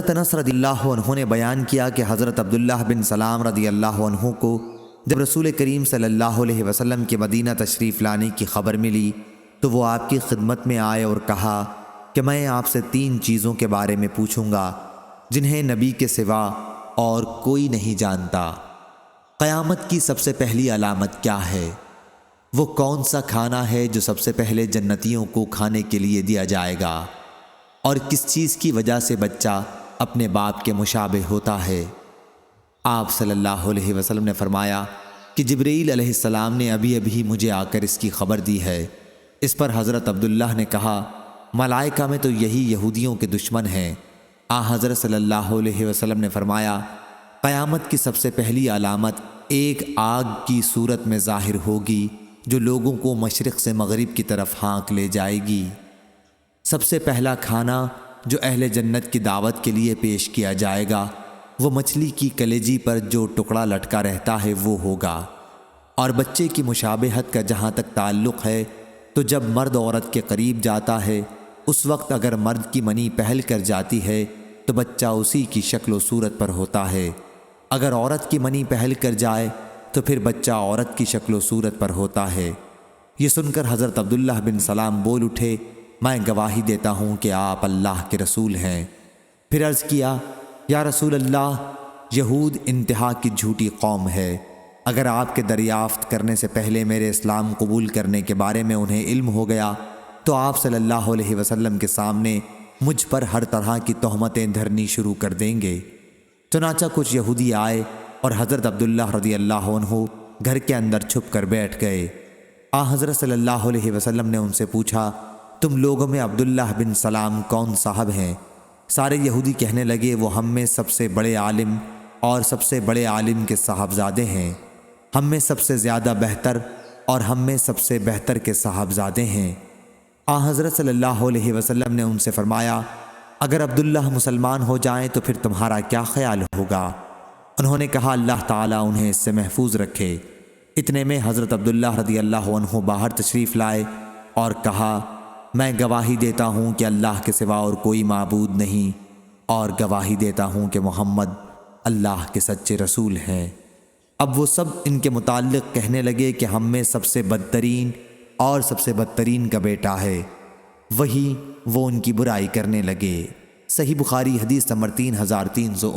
حضرت انس رضی اللہ عنہ نے بیان کیا کہ حضرت عبداللہ بن سلام رضی اللہ عنہ کو جب رسول کریم صلی اللہ علیہ وسلم کے مدینہ تشریف لانے کی خبر ملی تو وہ آپ کی خدمت میں آئے اور کہا کہ میں آپ سے 3 چیزوں کے بارے میں پوچھوں گا جنہیں نبی کے سوا اور کوئی نہیں جانتا۔ قیامت کی سب سے پہلی علامت کیا ہے؟ وہ کون سا کھانا ہے جو سب سے پہلے جنتیوں کو کھانے کے لیے دیا جائے گا؟ اور کس چیز کی وجہ سے بچہ اپنے باپ کے مشابہ ہوتا ہے؟ آپ صلی اللہ علیہ وسلم نے فرمایا کہ جبرائیل علیہ السلام نے ابھی مجھے آ کر اس کی خبر دی ہے۔ اس پر حضرت عبداللہ نے کہا ملائکہ میں تو یہی یہودیوں کے دشمن ہیں۔ حضرت صلی اللہ علیہ وسلم نے فرمایا قیامت کی سب سے پہلی علامت ایک آگ کی صورت میں ظاہر ہوگی جو لوگوں کو مشرق سے مغرب کی طرف ہانک لے جائے گی۔ سب سے پہلا کھانا جو اہل جنت کی دعوت کے لیے پیش کیا جائے گا وہ مچھلی کی کلیجی پر جو ٹکڑا لٹکا رہتا ہے وہ ہوگا۔ اور بچے کی مشابہت کا جہاں تک تعلق ہے تو جب مرد عورت کے قریب جاتا ہے اس وقت اگر مرد کی منی پہل کر جاتی ہے تو بچہ اسی کی شکل و صورت پر ہوتا ہے، اگر عورت کی منی پہل کر جائے تو پھر بچہ عورت کی شکل و صورت پر ہوتا ہے۔ یہ سن کر حضرت عبداللہ بن سلام بول اٹھے میں گواہی دیتا ہوں کہ آپ اللہ کے رسول ہیں۔ پھر عرض کیا یا رسول اللہ یہود انتہا کی جھوٹی قوم ہے، اگر آپ کے دریافت کرنے سے پہلے میرے اسلام قبول کرنے کے بارے میں انہیں علم ہو گیا تو آپ صلی اللہ علیہ وسلم کے سامنے مجھ پر ہر طرح کی تہمتیں دھرنی شروع کر دیں گے۔ چنانچہ کچھ یہودی آئے اور حضرت عبداللہ رضی اللہ عنہ گھر کے اندر چھپ کر بیٹھ گئے۔ حضرت صلی اللہ علیہ وسلم نے ان سے پوچھا تم لوگوں میں عبداللہ بن سلام کون صاحب ہیں؟ سارے یہودی کہنے لگے وہ ہم میں سب سے بڑے عالم اور سب سے بڑے عالم کے صاحبزادے ہیں، ہم میں سب سے زیادہ بہتر اور ہم میں سب سے بہتر کے صاحبزادے ہیں۔ حضرت صلی اللہ علیہ وسلم نے ان سے فرمایا اگر عبداللہ مسلمان ہو جائیں تو پھر تمہارا کیا خیال ہوگا؟ انہوں نے کہا اللہ تعالیٰ انہیں اس سے محفوظ رکھے۔ اتنے میں حضرت عبداللہ رضی اللہ عنہ باہر تشریف لائے اور کہا میں گواہی دیتا ہوں کہ اللہ کے سوا اور کوئی معبود نہیں، اور گواہی دیتا ہوں کہ محمد اللہ کے سچے رسول ہیں۔ اب وہ سب ان کے متعلق کہنے لگے کہ ہم میں سب سے بدترین اور سب سے بدترین کا بیٹا ہے، وہی وہ ان کی برائی کرنے لگے۔ صحیح بخاری حدیث نمبر 3300